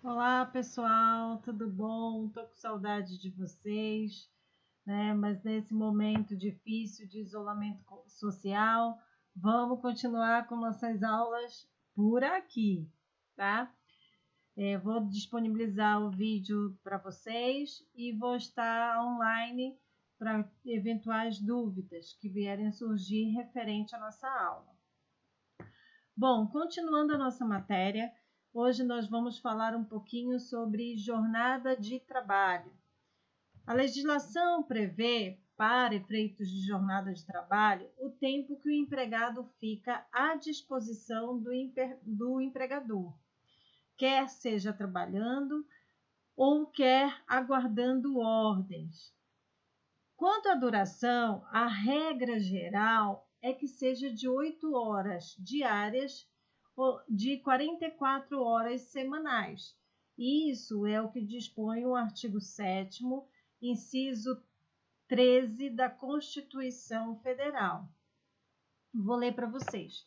Olá, pessoal, tudo bom? Tô com saudade de vocês, né? Mas nesse momento difícil de isolamento social, vamos continuar com nossas aulas por aqui, tá? Vou disponibilizar o vídeo para vocês e vou estar online para eventuais dúvidas que vierem surgir referente à nossa aula. Bom, continuando a nossa matéria, hoje nós vamos falar um pouquinho sobre jornada de trabalho. A legislação prevê, para efeitos de jornada de trabalho, o tempo que o empregado fica à disposição do empregador, quer seja trabalhando ou quer aguardando ordens. Quanto à duração, a regra geral é que seja de 8 horas diárias ou de 44 horas semanais. Isso é o que dispõe o artigo 7º, inciso 13 da Constituição Federal. Vou ler para vocês.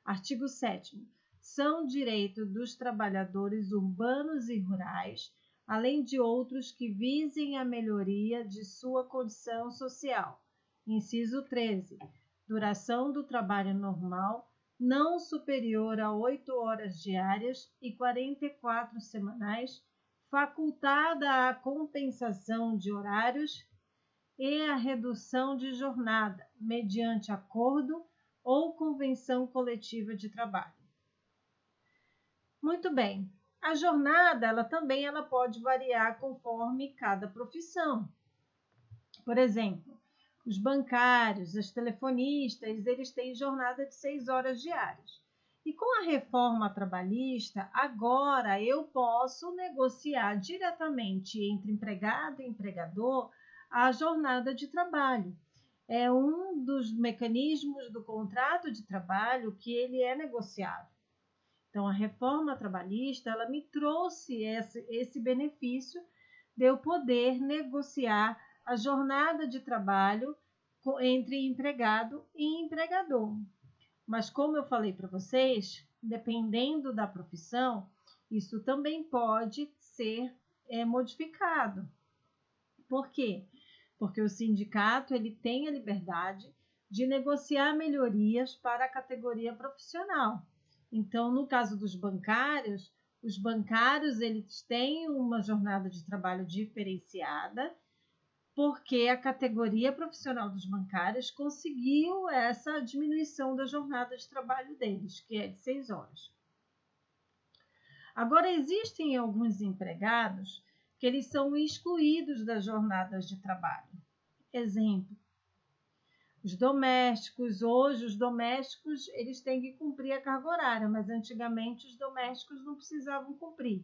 Artigo 7º. São direitos dos trabalhadores urbanos e rurais, além de outros que visem a melhoria de sua condição social. Inciso 13. Duração do trabalho normal não superior a 8 horas diárias e 44 semanais, facultada a compensação de horários e a redução de jornada, mediante acordo ou convenção coletiva de trabalho. Muito bem. A jornada, ela pode variar conforme cada profissão. Por exemplo, os bancários, os telefonistas, eles têm jornada de 6 horas diárias. E com a reforma trabalhista, agora eu posso negociar diretamente entre empregado e empregador a jornada de trabalho. É um dos mecanismos do contrato de trabalho que ele é negociável. Então, a reforma trabalhista, ela me trouxe esse benefício de eu poder negociar a jornada de trabalho entre empregado e empregador. Mas, como eu falei para vocês, dependendo da profissão, isso também pode ser modificado. Por quê? Porque o sindicato ele tem a liberdade de negociar melhorias para a categoria profissional. Então, no caso dos bancários, os bancários eles têm uma jornada de trabalho diferenciada, porque a categoria profissional dos bancários conseguiu essa diminuição da jornada de trabalho deles, que é de 6 horas. Agora, existem alguns empregados que eles são excluídos das jornadas de trabalho. Exemplo, os domésticos. Hoje, os domésticos eles têm que cumprir a carga horária, mas antigamente os domésticos não precisavam cumprir.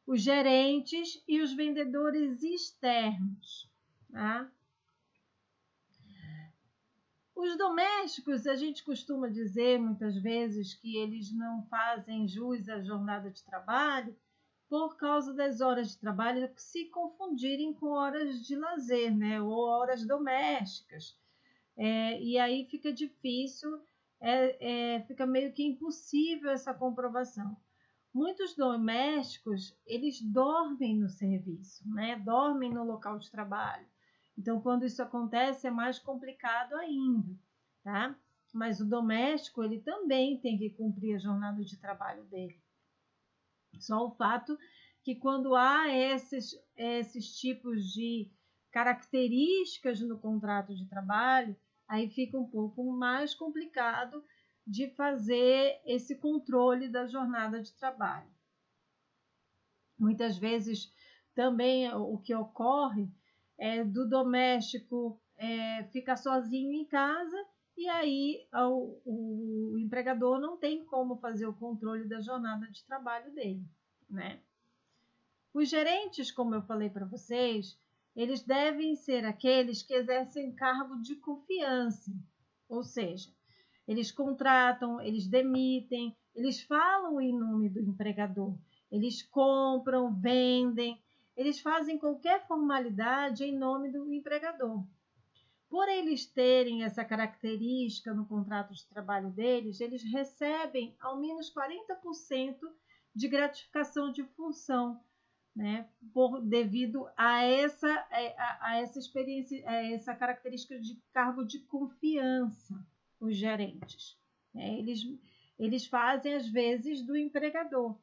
Os gerentes e os vendedores externos. Tá? Os domésticos, a gente costuma dizer muitas vezes que eles não fazem jus à jornada de trabalho por causa das horas de trabalho se confundirem com horas de lazer, né? Ou horas domésticas. E aí fica difícil, fica meio que impossível essa comprovação. Muitos domésticos, eles dormem no serviço, né? Dormem no local de trabalho. Então, quando isso acontece, é mais complicado ainda, tá? Mas o doméstico, ele também tem que cumprir a jornada de trabalho dele. Só o fato que quando há esses tipos de características no contrato de trabalho, aí fica um pouco mais complicado de fazer esse controle da jornada de trabalho. Muitas vezes também o que ocorre é do doméstico ficar sozinho em casa e aí o empregador não tem como fazer o controle da jornada de trabalho dele, né? Os gerentes, como eu falei para vocês, eles devem ser aqueles que exercem cargo de confiança, ou seja, eles contratam, eles demitem, eles falam em nome do empregador, eles compram, vendem, eles fazem qualquer formalidade em nome do empregador. Por eles terem essa característica no contrato de trabalho deles, eles recebem ao menos 40% de gratificação de função, né? Devido a essa experiência, a essa característica de cargo de confiança, os gerentes, né? Eles fazem às vezes do empregador.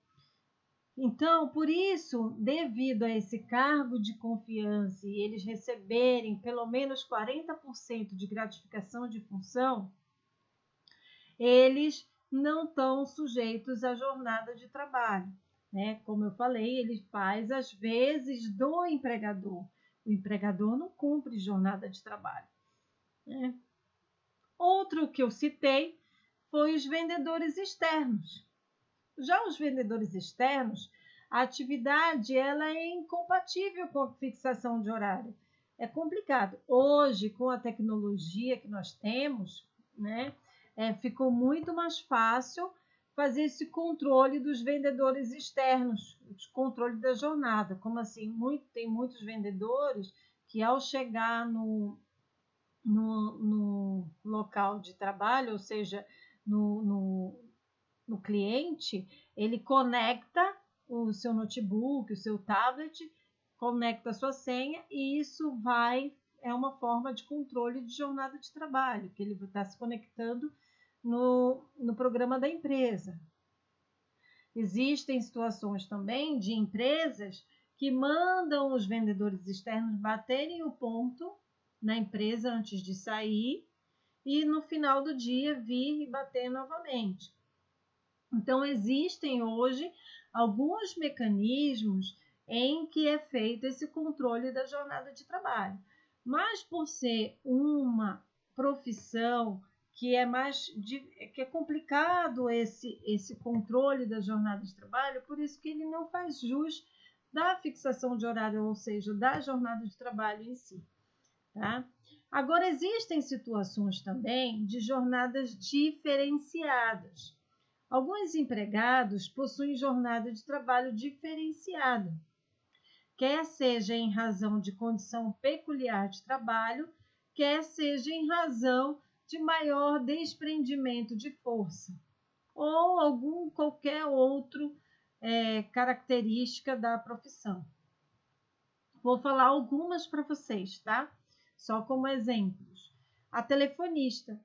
Então, por isso, devido a esse cargo de confiança e eles receberem pelo menos 40% de gratificação de função, eles não estão sujeitos à jornada de trabalho, né? Como eu falei, ele faz às vezes do empregador. O empregador não cumpre jornada de trabalho, né? Outro que eu citei foi os vendedores externos. Já os vendedores externos, a atividade ela é incompatível com a fixação de horário. É complicado. Hoje, com a tecnologia que nós temos, né, ficou muito mais fácil fazer esse controle dos vendedores externos, o controle da jornada. Como assim? Tem muitos vendedores que, ao chegar no local de trabalho, ou seja, no cliente, ele conecta o seu notebook, o seu tablet, conecta a sua senha e isso é uma forma de controle de jornada de trabalho, que ele está se conectando no programa da empresa. Existem situações também de empresas que mandam os vendedores externos baterem o ponto na empresa antes de sair e no final do dia vir e bater novamente. Então, existem hoje alguns mecanismos em que é feito esse controle da jornada de trabalho. Mas por ser uma profissão que é complicado esse controle da jornada de trabalho, por isso que ele não faz jus da fixação de horário, ou seja, da jornada de trabalho em si, tá? Agora, existem situações também de jornadas diferenciadas. Alguns empregados possuem jornada de trabalho diferenciada, quer seja em razão de condição peculiar de trabalho, quer seja em razão de maior desprendimento de força, ou qualquer outra característica da profissão. Vou falar algumas para vocês, tá? Só como exemplos. A telefonista.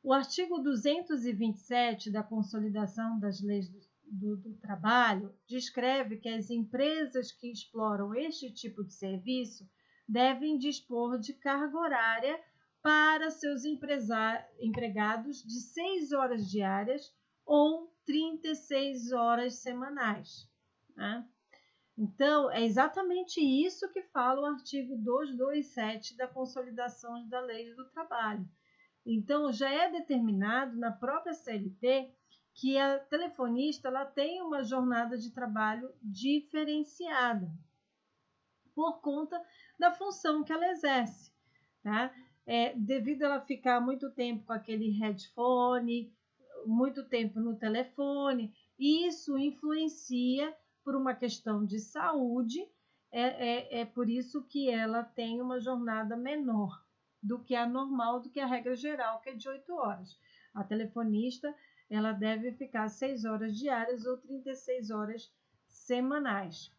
O artigo 227 da Consolidação das Leis do Trabalho descreve que as empresas que exploram este tipo de serviço devem dispor de carga horária para seus empregados de 6 horas diárias ou 36 horas semanais, né? Então, é exatamente isso que fala o artigo 227 da Consolidação das Leis do Trabalho. Então, já é determinado na própria CLT que a telefonista ela tem uma jornada de trabalho diferenciada por conta da função que ela exerce, tá? Devido a ela ficar muito tempo com aquele headphone, muito tempo no telefone, isso influencia por uma questão de saúde, é por isso que ela tem uma jornada menor do que a normal, do que a regra geral, que é de 8 horas. A telefonista ela deve ficar 6 horas diárias ou 36 horas semanais.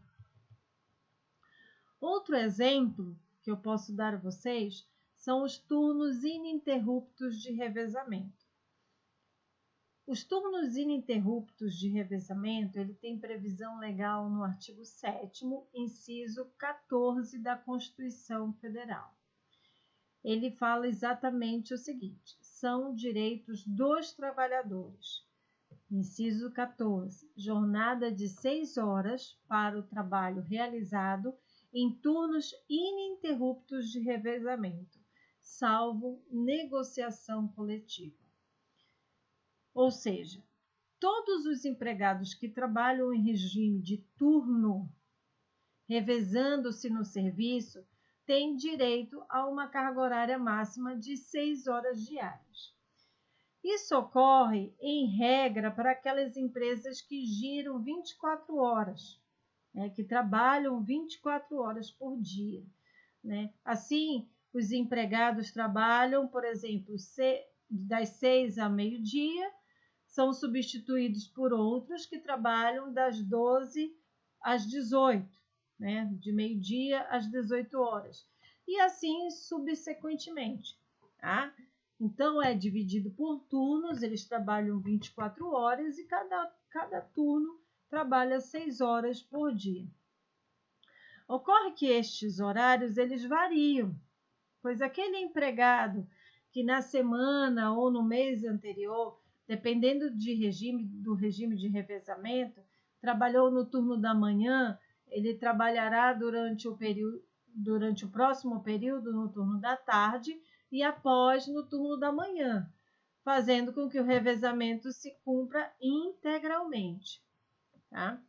Outro exemplo que eu posso dar a vocês são os turnos ininterruptos de revezamento. Os turnos ininterruptos de revezamento, ele tem previsão legal no artigo 7º, inciso 14 da Constituição Federal. Ele fala exatamente o seguinte: são direitos dos trabalhadores. Inciso 14, jornada de 6 horas para o trabalho realizado em turnos ininterruptos de revezamento, salvo negociação coletiva. Ou seja, todos os empregados que trabalham em regime de turno, revezando-se no serviço, têm direito a uma carga horária máxima de 6 horas diárias. Isso ocorre, em regra, para aquelas empresas que giram 24 horas, que trabalham 24 horas por dia, né? Assim, os empregados trabalham, por exemplo, das 6 a meio-dia, são substituídos por outros que trabalham das 12 às 18, né? De meio-dia às 18 horas. E assim subsequentemente, tá? Então, é dividido por turnos, eles trabalham 24 horas e cada turno trabalha 6 horas por dia. Ocorre que estes horários eles variam, pois aquele empregado que na semana ou no mês anterior, dependendo do regime de revezamento, trabalhou no turno da manhã, ele trabalhará durante o próximo período no turno da tarde e após no turno da manhã, fazendo com que o revezamento se cumpra integralmente, tá?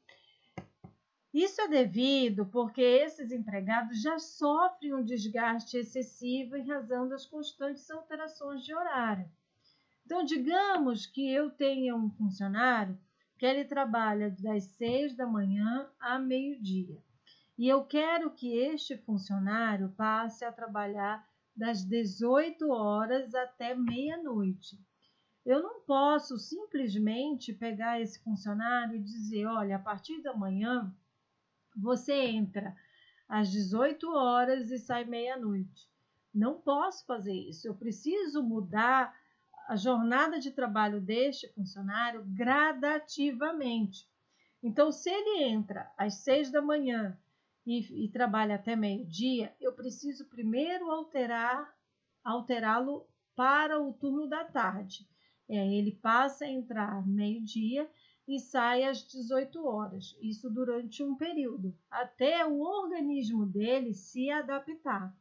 Isso é devido porque esses empregados já sofrem um desgaste excessivo em razão das constantes alterações de horário. Então, digamos que eu tenha um funcionário que ele trabalha das 6 da manhã a meio-dia. E eu quero que este funcionário passe a trabalhar das 18 horas até meia-noite. Eu não posso simplesmente pegar esse funcionário e dizer, olha, a partir da manhã você entra às 18 horas e sai meia-noite. Não posso fazer isso. Eu preciso mudar a jornada de trabalho deste funcionário gradativamente. Então, se ele entra às 6 da manhã e trabalha até meio-dia, eu preciso primeiro alterá-lo para o turno da tarde. Ele passa a entrar meio-dia e sai às 18 horas, isso durante um período, até o organismo dele se adaptar.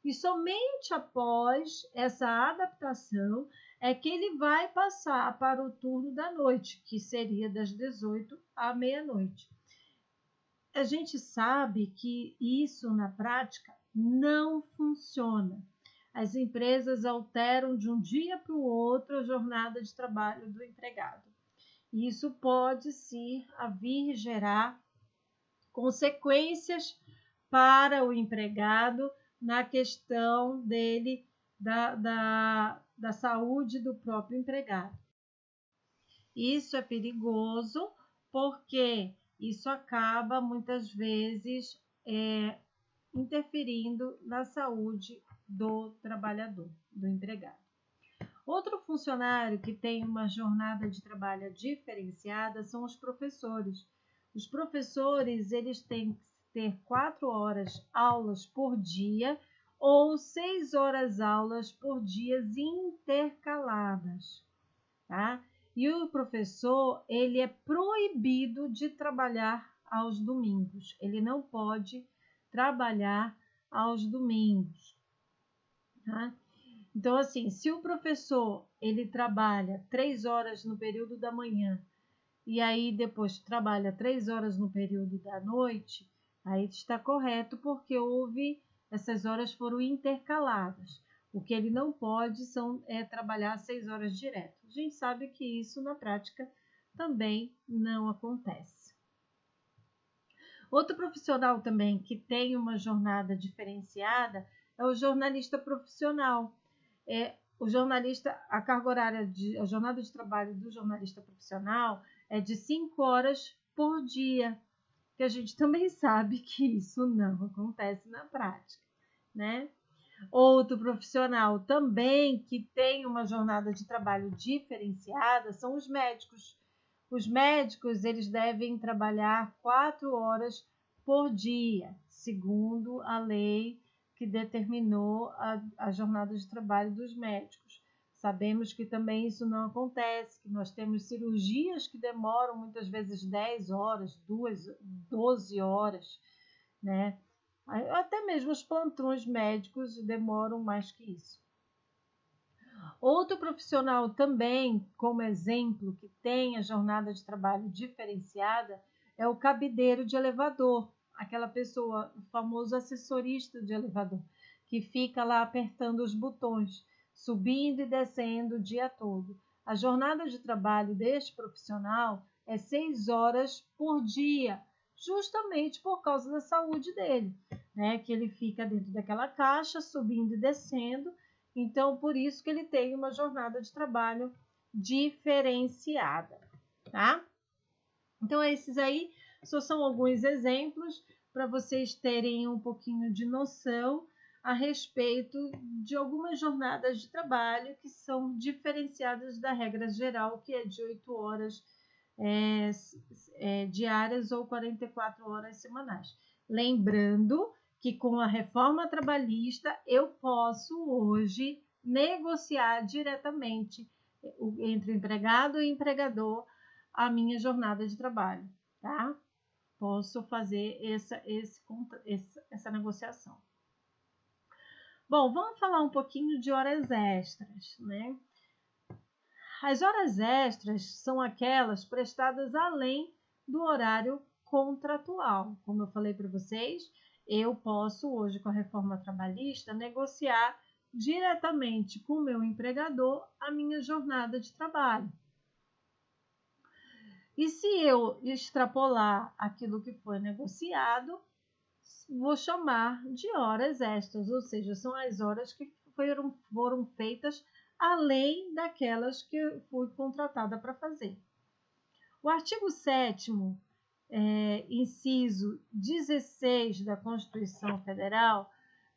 E somente após essa adaptação é que ele vai passar para o turno da noite, que seria das 18 à meia-noite. A gente sabe que isso na prática não funciona. As empresas alteram de um dia para o outro a jornada de trabalho do empregado. Isso pode sim vir gerar consequências para o empregado na questão dele, da saúde do próprio empregado. Isso é perigoso porque isso acaba muitas vezes interferindo na saúde do trabalhador, do empregado. Outro funcionário que tem uma jornada de trabalho diferenciada são os professores. Os professores, eles têm que ter 4 horas aulas por dia ou 6 horas aulas por dia intercaladas, tá? E o professor, ele é proibido de trabalhar aos domingos. Ele não pode trabalhar aos domingos, tá? Então, assim, se o professor ele trabalha 3 horas no período da manhã e aí depois trabalha 3 horas no período da noite, aí está correto porque essas horas foram intercaladas. O que ele não pode é trabalhar 6 horas direto. A gente sabe que isso na prática também não acontece. Outro profissional também que tem uma jornada diferenciada é o jornalista profissional. A jornada de trabalho do jornalista profissional é de 5 horas por dia, que a gente também sabe que isso não acontece na prática, né? Outro profissional também que tem uma jornada de trabalho diferenciada são os médicos. Os médicos, eles devem trabalhar 4 horas por dia, segundo a lei que determinou a jornada de trabalho dos médicos. Sabemos que também isso não acontece, que nós temos cirurgias que demoram muitas vezes 10 horas, 12 horas, né? Até mesmo os plantões médicos demoram mais que isso. Outro profissional também, como exemplo, que tem a jornada de trabalho diferenciada, é o cabideiro de elevador, aquela pessoa, o famoso assessorista de elevador, que fica lá apertando os botões, subindo e descendo o dia todo. A jornada de trabalho deste profissional é 6 horas por dia, justamente por causa da saúde dele, né? Que ele fica dentro daquela caixa, subindo e descendo. Então, por isso que ele tem uma jornada de trabalho diferenciada, tá? Então, esses aí só são alguns exemplos para vocês terem um pouquinho de noção a respeito de algumas jornadas de trabalho que são diferenciadas da regra geral, que é de 8 horas diárias ou 44 horas semanais. Lembrando que com a reforma trabalhista eu posso hoje negociar diretamente entre o empregado e empregador a minha jornada de trabalho, tá? Posso fazer essa negociação. Bom, vamos falar um pouquinho de horas extras, né? As horas extras são aquelas prestadas além do horário contratual. Como eu falei para vocês, eu posso hoje, com a reforma trabalhista, negociar diretamente com o meu empregador a minha jornada de trabalho. E se eu extrapolar aquilo que foi negociado, vou chamar de horas extras, ou seja, são as horas que foram feitas além daquelas que eu fui contratada para fazer. O artigo 7º, inciso 16 da Constituição Federal,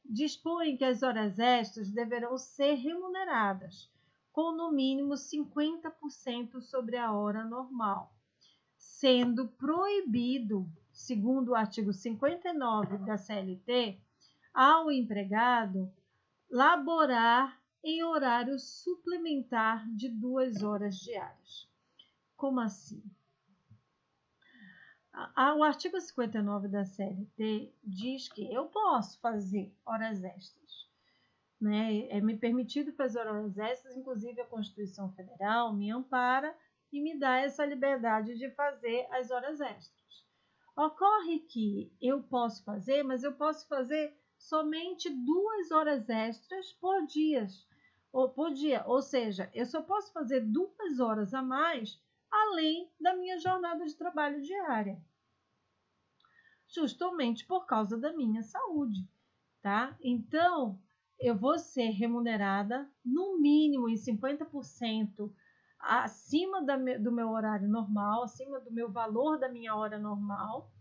dispõe que as horas extras deverão ser remuneradas com no mínimo 50% sobre a hora normal, sendo proibido, segundo o artigo 59 da CLT, ao empregado laborar em horário suplementar de 2 horas diárias. Como assim? O artigo 59 da CLT diz que eu posso fazer horas extras, né? É me permitido fazer horas extras, inclusive a Constituição Federal me ampara e me dá essa liberdade de fazer as horas extras. Ocorre que eu posso fazer, mas eu posso fazer somente 2 horas extras por dia, ou seja, eu só posso fazer 2 horas a mais além da minha jornada de trabalho diária, justamente por causa da minha saúde, tá? Então, eu vou ser remunerada no mínimo em 50% acima do meu horário normal, acima do meu valor da minha hora normal,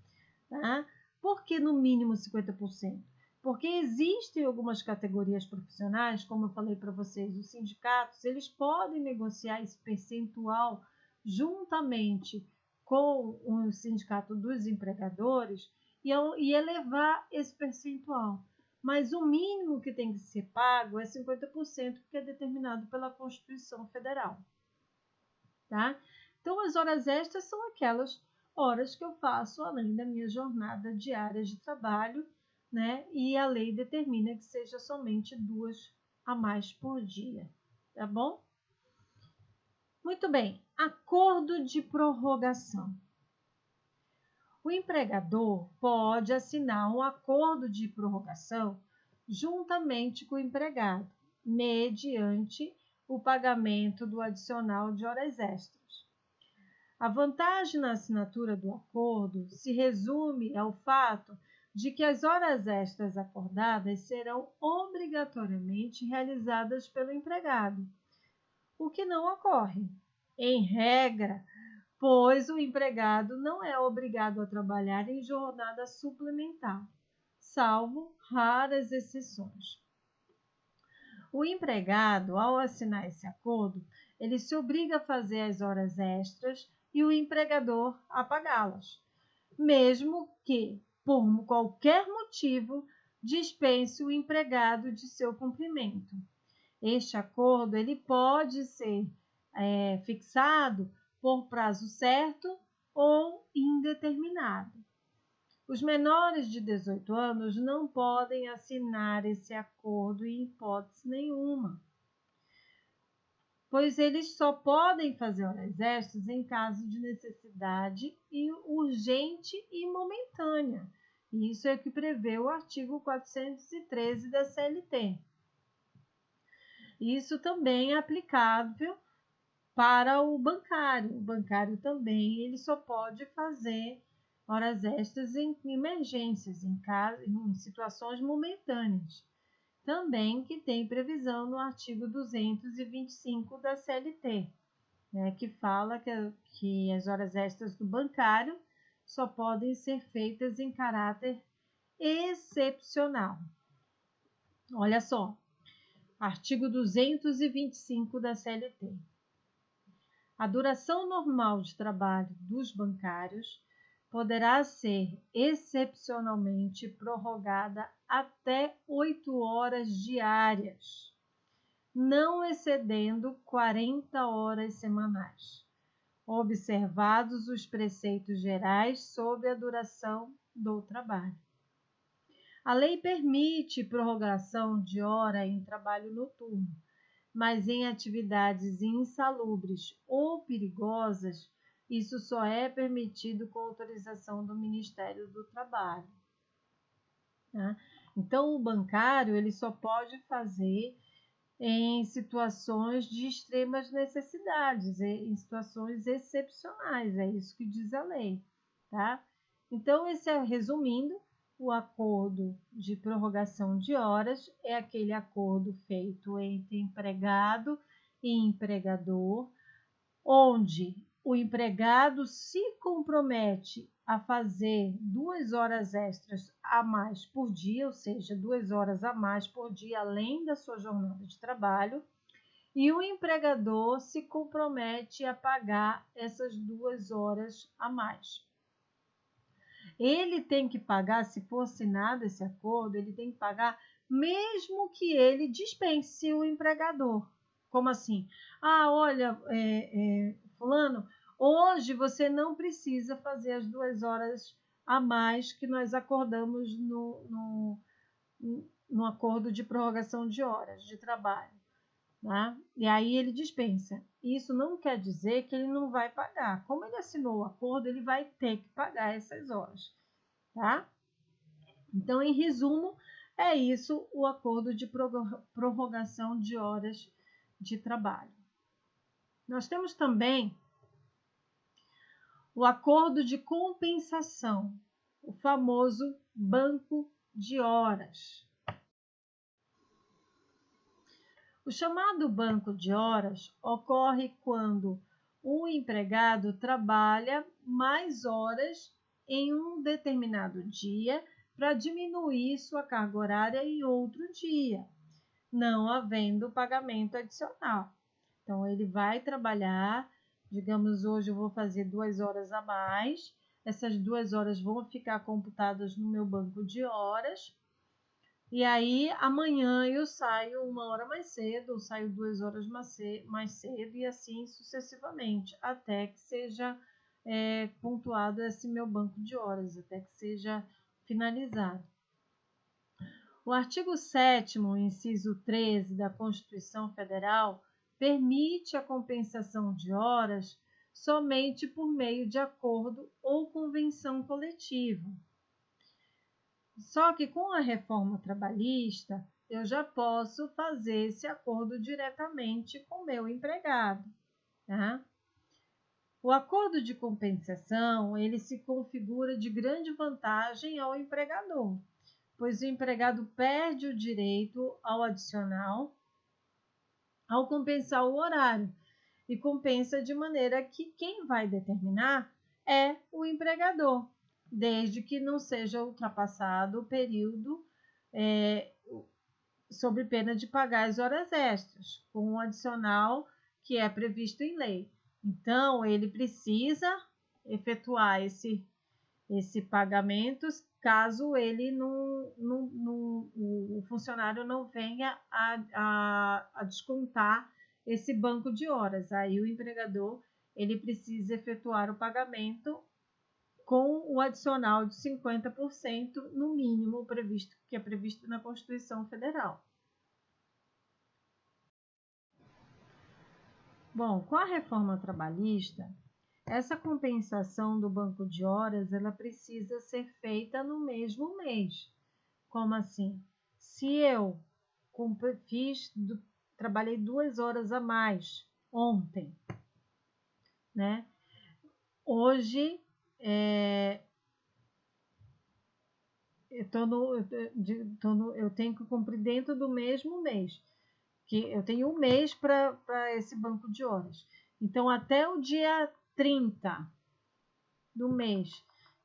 tá? Por que no mínimo 50%? Porque existem algumas categorias profissionais, como eu falei para vocês, os sindicatos, eles podem negociar esse percentual juntamente com o sindicato dos empregadores e elevar esse percentual. Mas o mínimo que tem que ser pago é 50%, que é determinado pela Constituição Federal, tá? Então, as horas extras são aquelas horas que eu faço além da minha jornada diária de trabalho, né? E a lei determina que seja somente 2 a mais por dia, tá bom? Muito bem, acordo de prorrogação. O empregador pode assinar um acordo de prorrogação juntamente com o empregado, mediante o pagamento do adicional de horas extras. A vantagem na assinatura do acordo se resume ao fato de que as horas extras acordadas serão obrigatoriamente realizadas pelo empregado, o que não ocorre, em regra, pois o empregado não é obrigado a trabalhar em jornada suplementar, salvo raras exceções. O empregado, ao assinar esse acordo, ele se obriga a fazer as horas extras e o empregador a pagá-las, mesmo que, por qualquer motivo, dispense o empregado de seu cumprimento. Este acordo ele pode ser fixado por prazo certo ou indeterminado. Os menores de 18 anos não podem assinar esse acordo em hipótese nenhuma, pois eles só podem fazer horas extras em caso de necessidade e urgente e momentânea. Isso é o que prevê o artigo 413 da CLT. Isso também é aplicável para o bancário. O bancário também ele só pode fazer horas extras em emergências, em situações momentâneas. Também que tem previsão no artigo 225 da CLT. né, que fala que as horas extras do bancário só podem ser feitas em caráter excepcional. Olha só, artigo 225 da CLT. A duração normal de trabalho dos bancários poderá ser excepcionalmente prorrogada até 8 horas diárias, não excedendo 40 horas semanais, observados os preceitos gerais sobre a duração do trabalho. A lei permite prorrogação de hora em trabalho noturno, mas em atividades insalubres ou perigosas, isso só é permitido com autorização do Ministério do Trabalho. Tá? Então, o bancário ele só pode fazer em situações de extremas necessidades, em situações excepcionais, é isso que diz a lei. Tá? Então, resumindo, o acordo de prorrogação de horas é aquele acordo feito entre empregado e empregador, onde o empregado se compromete a fazer 2 horas extras a mais por dia, ou seja, 2 horas a mais por dia, além da sua jornada de trabalho, e o empregador se compromete a pagar essas 2 horas a mais. Ele tem que pagar, se for assinado esse acordo, ele tem que pagar mesmo que ele dispense o empregador. Como assim? Ah, olha, fulano, hoje você não precisa fazer as 2 horas a mais que nós acordamos no acordo de prorrogação de horas de trabalho. Tá? E aí ele dispensa. Isso não quer dizer que ele não vai pagar. Como ele assinou o acordo, ele vai ter que pagar essas horas. Tá? Então, em resumo, é isso o acordo de prorrogação de horas de trabalho. Nós temos também o acordo de compensação, o famoso banco de horas. O chamado banco de horas ocorre quando o empregado trabalha mais horas em um determinado dia para diminuir sua carga horária em outro dia, não havendo pagamento adicional. Então, ele vai trabalhar, digamos, hoje eu vou fazer 2 horas a mais, essas 2 horas vão ficar computadas no meu banco de horas, e aí amanhã eu saio 1 hora mais cedo, ou saio 2 horas mais cedo, e assim sucessivamente, até que seja pontuado esse meu banco de horas, até que seja finalizado. O artigo 7º, inciso 13 da Constituição Federal, permite a compensação de horas somente por meio de acordo ou convenção coletiva. Só que com a reforma trabalhista, eu já posso fazer esse acordo diretamente com o meu empregado. Tá? O acordo de compensação, ele se configura de grande vantagem ao empregador, pois o empregado perde o direito ao adicional ao compensar o horário, e compensa de maneira que quem vai determinar é o empregador, desde que não seja ultrapassado o período sob pena de pagar as horas extras, com o adicional que é previsto em lei. Então, ele precisa efetuar esse pagamento caso ele o funcionário não venha a descontar esse banco de horas. Aí o empregador ele precisa efetuar o pagamento com o adicional de 50% no mínimo previsto, que é previsto na Constituição Federal. Bom, com a reforma trabalhista, essa compensação do banco de horas, ela precisa ser feita no mesmo mês. Como assim? Se eu trabalhei 2 horas a mais ontem, né? Hoje eu tenho que cumprir dentro do mesmo mês, que eu tenho um mês para esse banco de horas. Então, até o dia 30 do mês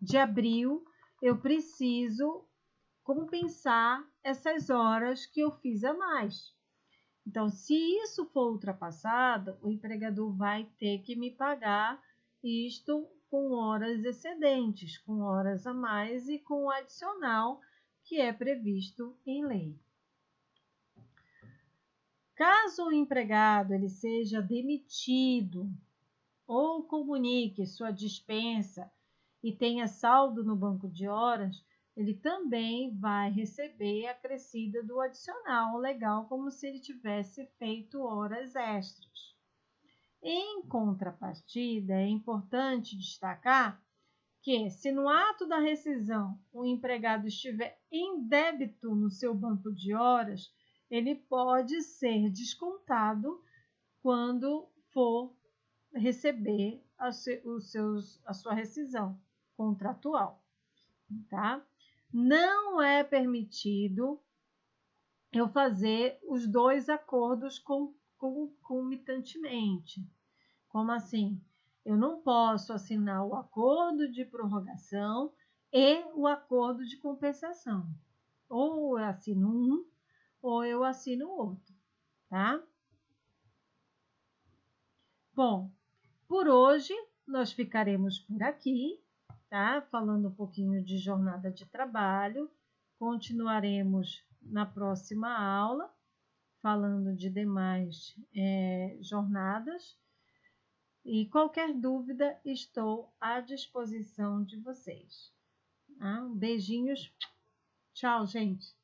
de abril, eu preciso compensar essas horas que eu fiz a mais. Então, se isso for ultrapassado, o empregador vai ter que me pagar isto com horas excedentes, com horas a mais e com o adicional que é previsto em lei. Caso o empregado ele seja demitido ou comunique sua dispensa e tenha saldo no banco de horas, ele também vai receber a acrescida do adicional legal, como se ele tivesse feito horas extras. Em contrapartida, é importante destacar que, se no ato da rescisão o empregado estiver em débito no seu banco de horas, ele pode ser descontado quando for receber a sua rescisão contratual, tá? Não é permitido eu fazer os dois acordos concomitantemente. Como assim? Eu não posso assinar o acordo de prorrogação e o acordo de compensação. Ou eu assino um, ou eu assino o outro, tá? Bom, por hoje nós ficaremos por aqui, tá? Falando um pouquinho de jornada de trabalho. Continuaremos na próxima aula, falando de demais jornadas. E qualquer dúvida, estou à disposição de vocês. Beijinhos. Tchau, gente.